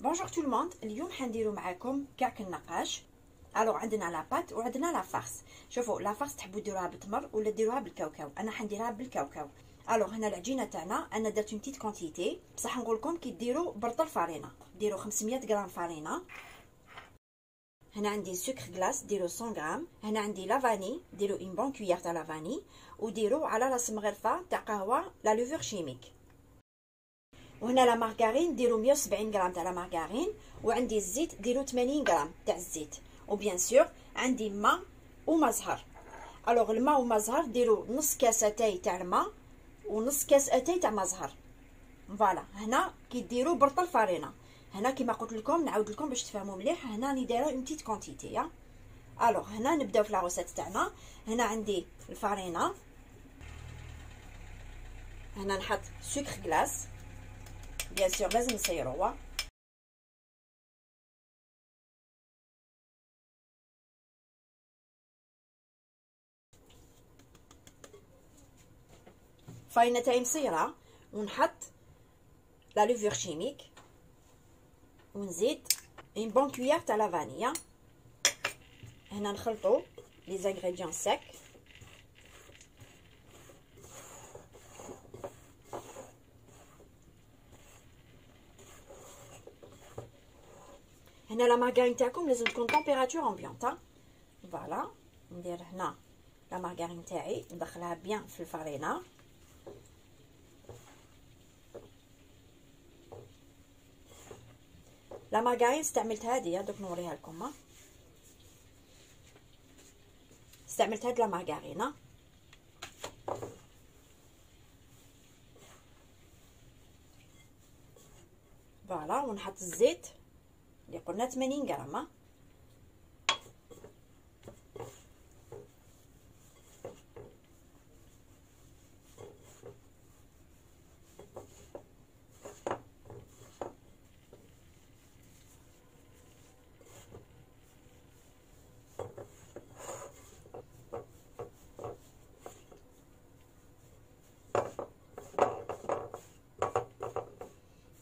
بونجور تو الموند. اليوم حنديرو معاكم كعك النقاش. الوغ عندنا لا بات وعندنا لا فارس. شوفوا لا فارس تحبوا ديروها بالتمر ولا ديروها بالكاوكاو، انا حنديرها بالكاوكاو. الوغ هنا العجينه تاعنا انا درت اون بتيت كونتيتي، بصح نقول لكم كي ديروا برطل فارينه ديروا 500 غرام فارينه. هنا عندي سكر غلاس ديروا 100 غرام. هنا عندي لا فاني ديروا اون بون كويير تاع لا فاني، وديروا على راس مغرفه تاع قهوه لا لوفور شيميك. وهنا لا مارغارين ديروا 170 غرام تاع لا مارغارين، وعندي الزيت ديروا 80 غرام تاع الزيت، وبيان سور عندي ماء وما زهر. الوغ الماء وما زهر ديروا نص كاس اتاي تاع الماء ونص كاس اتاي تاع ما زهر. فوالا هنا كي ديروا برطل فارينه. هنا كيما قلت لكم نعاود لكم باش تفهموا مليح، هنا راني دايره اون بتيت كونتيتي. الوغ هنا نبداو في لا روسيت تاعنا. هنا عندي الفارينه، هنا نحط سكر غلاس بيان سور لازم نسيروه. فاينه تاعي مسيره، ونحط لا لوفور شيميك، ونزيد اون بون كويير تاع لا فانيا. هنا نخلطوا لي زانغريديون سيك. هنا لا مارغارين تاعكم لازم تكون طومبيراتور امبيونط. فوالا ندير هنا لا مارغارين تاعي ندخلها بيان في الفارينه. لا مارغارين استعملت هذه دوك نوريها لكم. استعملت هاد لا مارغارينه. فوالا ونحط الزيت اللي قلنا 80 غرام.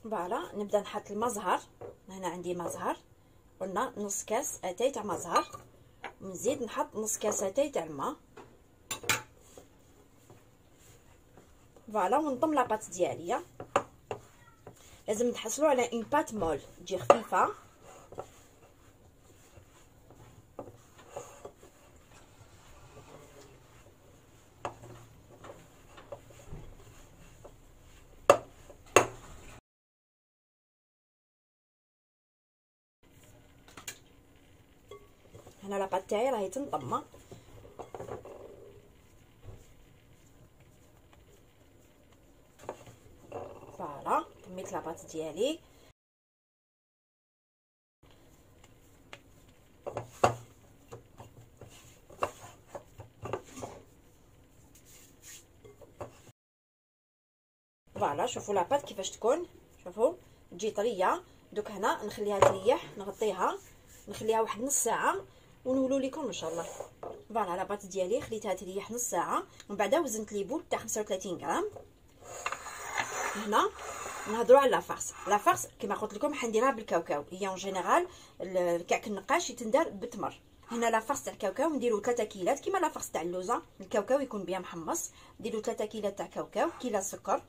فوالا نبدا نحط المزهر. هنا عندي مزهر، قلنا نص كاس اتاي تاع مزهر، ونزيد نحط نص كاس اتاي تاع الماء. فوالا ونطم لاباط ديالي. لازم نحصلوا على اون بات مول تجي خفيفه. هنا لاباط تاعي راهي تنطم. فوالا طميت لاباط ديالي. فوالا شوفوا لاباط كيفاش تكون، شوفوا تجي طريه. دوك هنا نخليها تريح، نغطيها نخليها واحد نص ساعه ونولوا لكم ان شاء الله. فوالا لاباط ديالي خليتها تريح نص ساعه، ومن بعد وزنت لي بول تاع 35 غرام. هنا نهضروا على لافارس. لافارس كما قلت لكم حنديرها بالكاوكاو، هي اون جينيرال الكعك النقاش يتندار بالتمر. هنا لافارس تاع الكاوكاو نديروا 3 كيلات كيما لافارس تاع اللوزه. الكاوكاو يكون بيان محمص، نديروا 3 كيلات تاع كاوكاو، كيلا سكر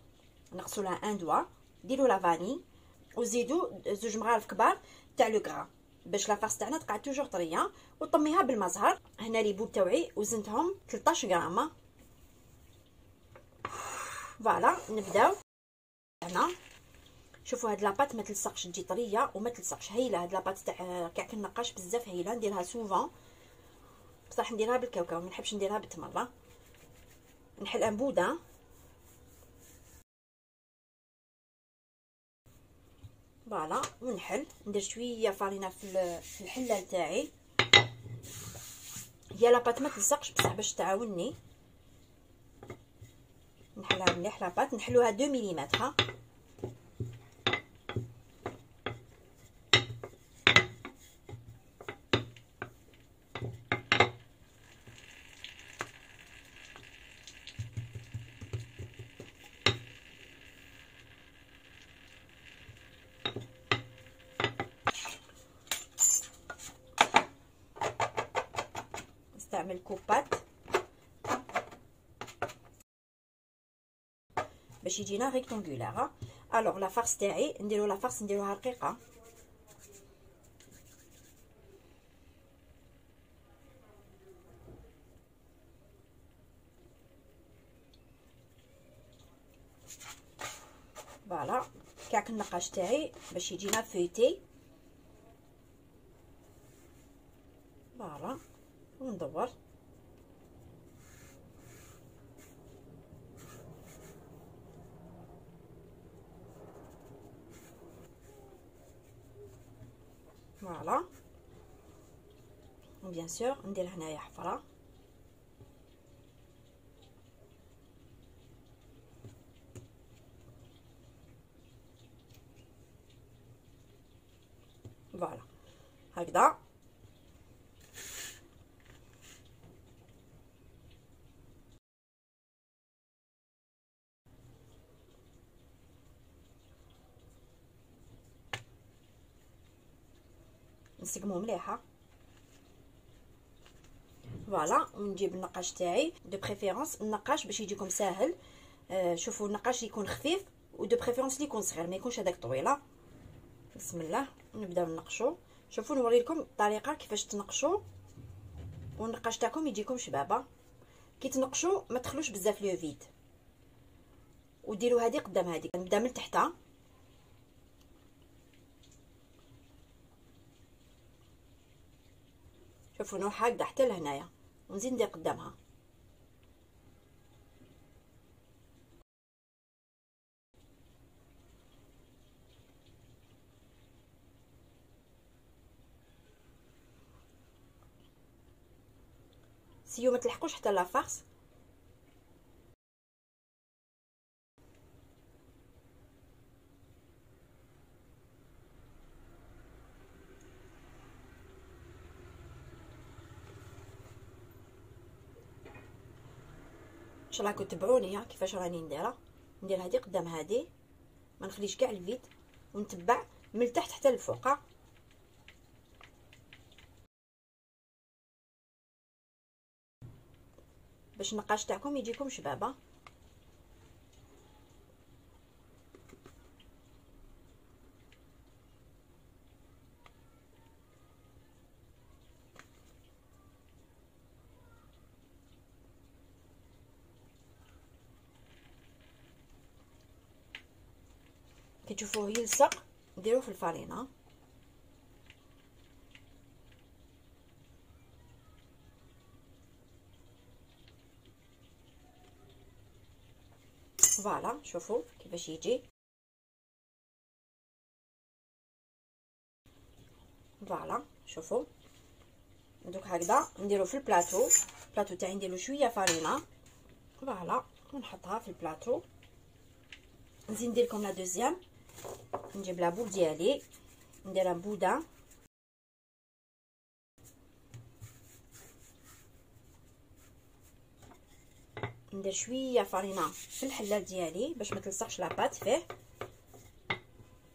نقصوا لها ان دوا، ديروا لا فاني، وزيدوا 2 مغارف كبار تاع لو غرا باش لافارس تاعنا تقعد توجور طريه، وطميها بالمزهر. هنا لي بول تاوعي وزنتهم 13 غرام. فوالا نبداو هنا. شوفوا هاد لاباط ما تلصقش، تجي طريه وما تلصقش، هايله هاد لاباط تاع كعك النقاش بزاف هايله. نديرها سوفون، بصح نديرها بالكاوكاو، ما نحبش نديرها بالتمر. نحل ان بودان. فوالا ونحل ندير شويه فارينه في الحله تاعي. هي لاباط ما تلصقش بصح باش تعاونني نحلها مليح. لاباط نحلوها 2 ملم. نستعمل كوبات باش يجينا ريكتونغولار. الوغ لا فارس تاعي نديرو لا فارس نديروها رقيقه. فوالا كعك النقاش تاعي باش يجينا فويتي. فوالا وندور فوالا. وبيان سور ندير هنايا حفره. فوالا هكذا. نسقمو مليحه. فوالا ونجيب النقاش تاعي دو بريفيرونس النقاش باش يجيكم ساهل. شوفوا النقاش يكون خفيف ودو بريفيرونس لي يكون صغير ما يكونش هذاك طويله. بسم الله نبداو ننقشوا. شوفوا نوري لكم الطريقه كيفاش تنقشوا والنقاش تاعكم يجيكم شبابه. كي تنقشوا ما تخلوش بزاف لو فيد وديروا هذه قدام هذه. نبدا من تحتها. شوفوا نروح هكذا حتى لهنايا ونزيد ندير قدامها. سيو ما تلحقوش حتى لا فارس. ان شاء الله راكم تبعوني كيفاش راني نديرها. ندير هذه قدام هذه ما نخليش كاع الفيد ونتبع من التحت حتى للفوق باش النقاش تاعكم يجيكم شبابه. كي تشوفوه يلصق نديروه في الفرينه. فوالا شوفوا كيفاش يجي. فوالا شوفوا دوك هكذا نديرو في البلاطو. البلاطو تاعي نديرو شويه فرينه. فوالا ونحطها في البلاطو. نزيد ندير لكم لا دوزيام. نجيب لابول ديالي نديرها بوده. ندير شويه فرينه في الحلال ديالي باش ما تلصقش لاباط فيه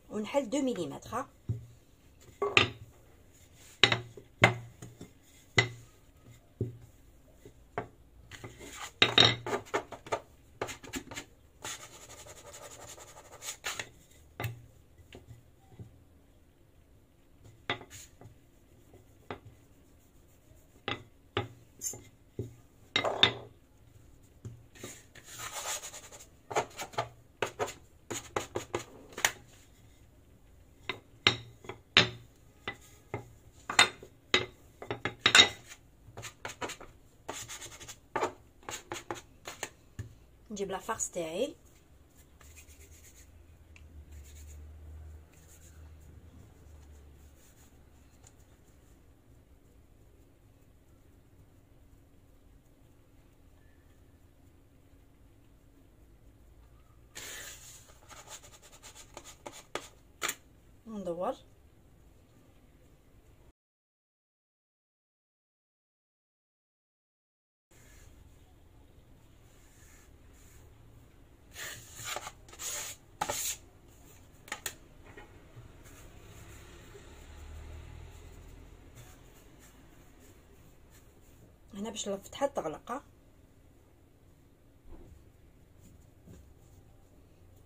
ونحل 2 ملم. نجيب لا فارس تاعي وندور. هنا هنا باش الفتحه تغلق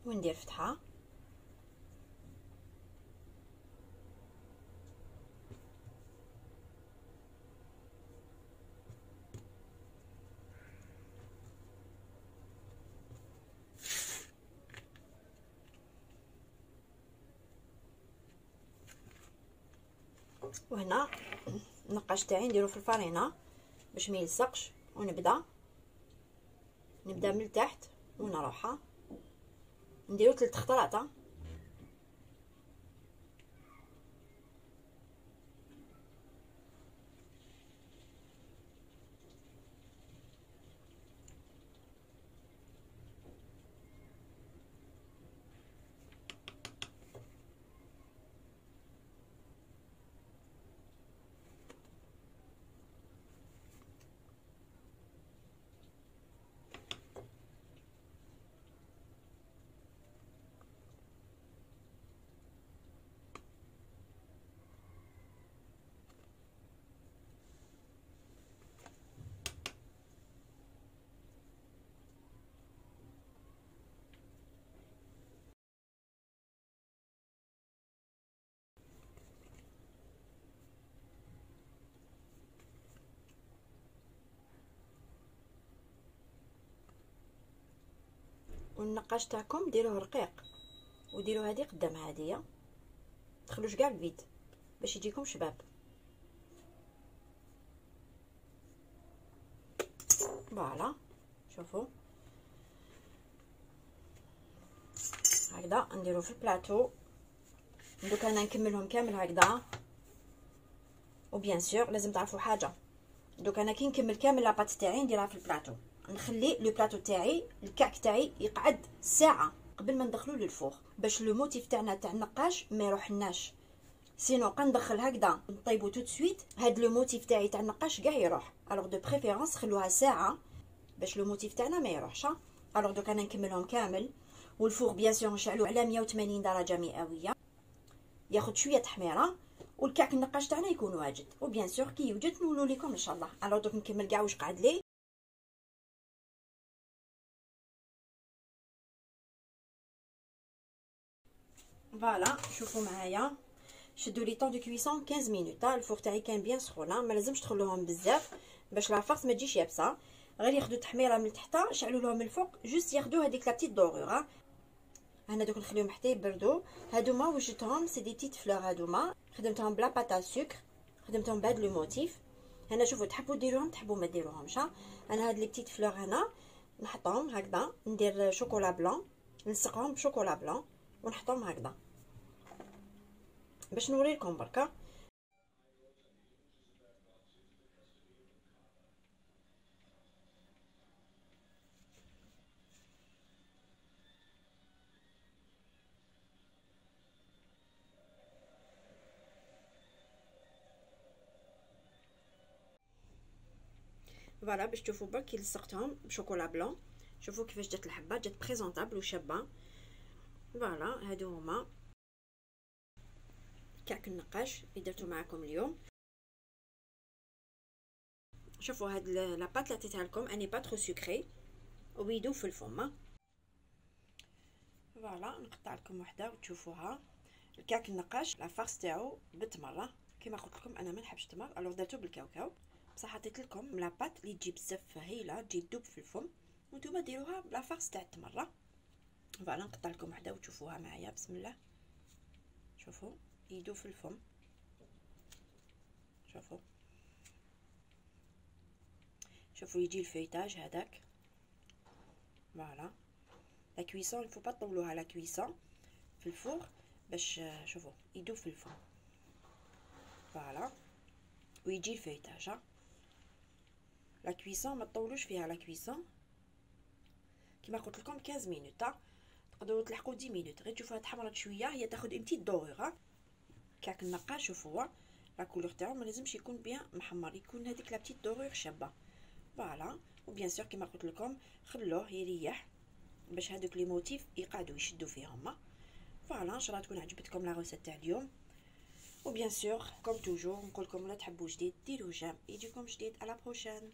وندير فتحه. وهنا النقاش تاعي نديرو في الفرينه باش ما يلصقش، ونبدا من التحت ونروحها نديرو 3 خطرات. والنقاش تاعكم ديروه رقيق، وديروا هذه قدام هذه، تخلوش كاع الفيد باش يجيكم شباب. فوالا شوفوا هكذا نديرو في البلاطو. دوك انا نكملهم كامل هكذا. وبيان سور لازم تعرفوا حاجه، دوك انا كي نكمل كامل لاباط تاعي نديرها في البلاطو، نخلي لو بلاطو تاعي الكعك تاعي يقعد ساعه قبل ما ندخلو للفوغ باش لو موتيف تاعنا تاع النقاش ما يروحلناش. سينو قندخل هكذا نطيبو تو سويت، هاد لو موتيف تاعي تاع النقاش كاع يروح. الوغ دو بريفيرونس خلوها ساعه باش لو موتيف تاعنا ما يروحش. الوغ دوك انا نكملهم كامل. والفوغ بيان سور نشعلو على 180 درجه مئويه، ياخذ شويه تحميره والكعك النقاش تاعنا يكون واجد. وبيان سور كي يوجد نقولوا لكم ان شاء الله. الوغ دوك نكمل كاع واش قعد لي. فوالا شوفوا معايا، شدوا لي طون دو كويسون 15 مينوت. الفوغ تاعي كان بيان سخون، ما لازمش تخلوهم بزاف باش لا فارس ما تجيش يابسه، غير ياخذوا تحميره من تحت، شعلوا لهم من الفوق جوست ياخذوا هذيك لا بتيت دورور. انا دوك نخليهم حتى يبردوا. هادوما وجدتهم سي دي تيت فلور، هادوما خدمتهم بلا باتا سكر، خدمتهم بهاد لو موتيف. هنا شوفوا تحبوا ديروهم تحبوا ما ديروهمش. انا هاد لي بتيت فلور هنا نحطهم هكذا، ندير شوكولا بلون، نلصقهم بشوكولا بلون ونحطهم هكذا باش نوريكم بركه. فوالا باش تشوفوا برك كي لصقتهم بشوكولا بلون، شوفوا كيفاش جات الحبه، جات بريزونطابل وشابه. فوالا هادو هما كعك النقاش اللي درتو معكم اليوم. شوفوا هاد لاباط اللي عطيتها لكم اني با ترو سكري ويدوب في الفم. فوالا نقطع لكم وحده وتشوفوها. الكعك النقاش لا فارس تاعو بالتمره، كما قلت لكم انا ما نحبش التمر، الوغ درتو بالكاوكاو. بصح عطيت لكم لاباط اللي تجي بزاف هايله، تجي تدوب في الفم، وانتوما ديروها بلا فارس تاع التمره. فوالا نقطع لكم وحده وتشوفوها معايا. بسم الله شوفوا يدوب في الفم. شوفوا يجي الفيتاج هذاك. فوالا لا كويسون الفو با طولوها لا كويسون في الفوغ باش شوفوا يدوب في الفم. فوالا ويجي الفيتاج. لا كويسون ما تطولوش فيها، لا كويسون كما قلت لكم 15 مينوت، تقدروا تلحقوا 10 مينوت. غير تشوفوها تحمرت شويه، هي تاخذ اون تيت دورور. كعك النقاش شوفوا لا كولور تاعو ما لازمش يكون بيان محمر، يكون هذيك لا بتيت دورور شابه. فوالا وبيان سور كما قلت لكم خلوه يريح باش هذوك لي موتيف يقعدوا يشدوا فيهم. فوالا ان شاء الله تكون عجبتكم لا روسيت تاع اليوم. وبيان سور كوم توجور نقول لكم ولا تحبوا جديد ديروا جيم، يجيكم جديد. على بروشين.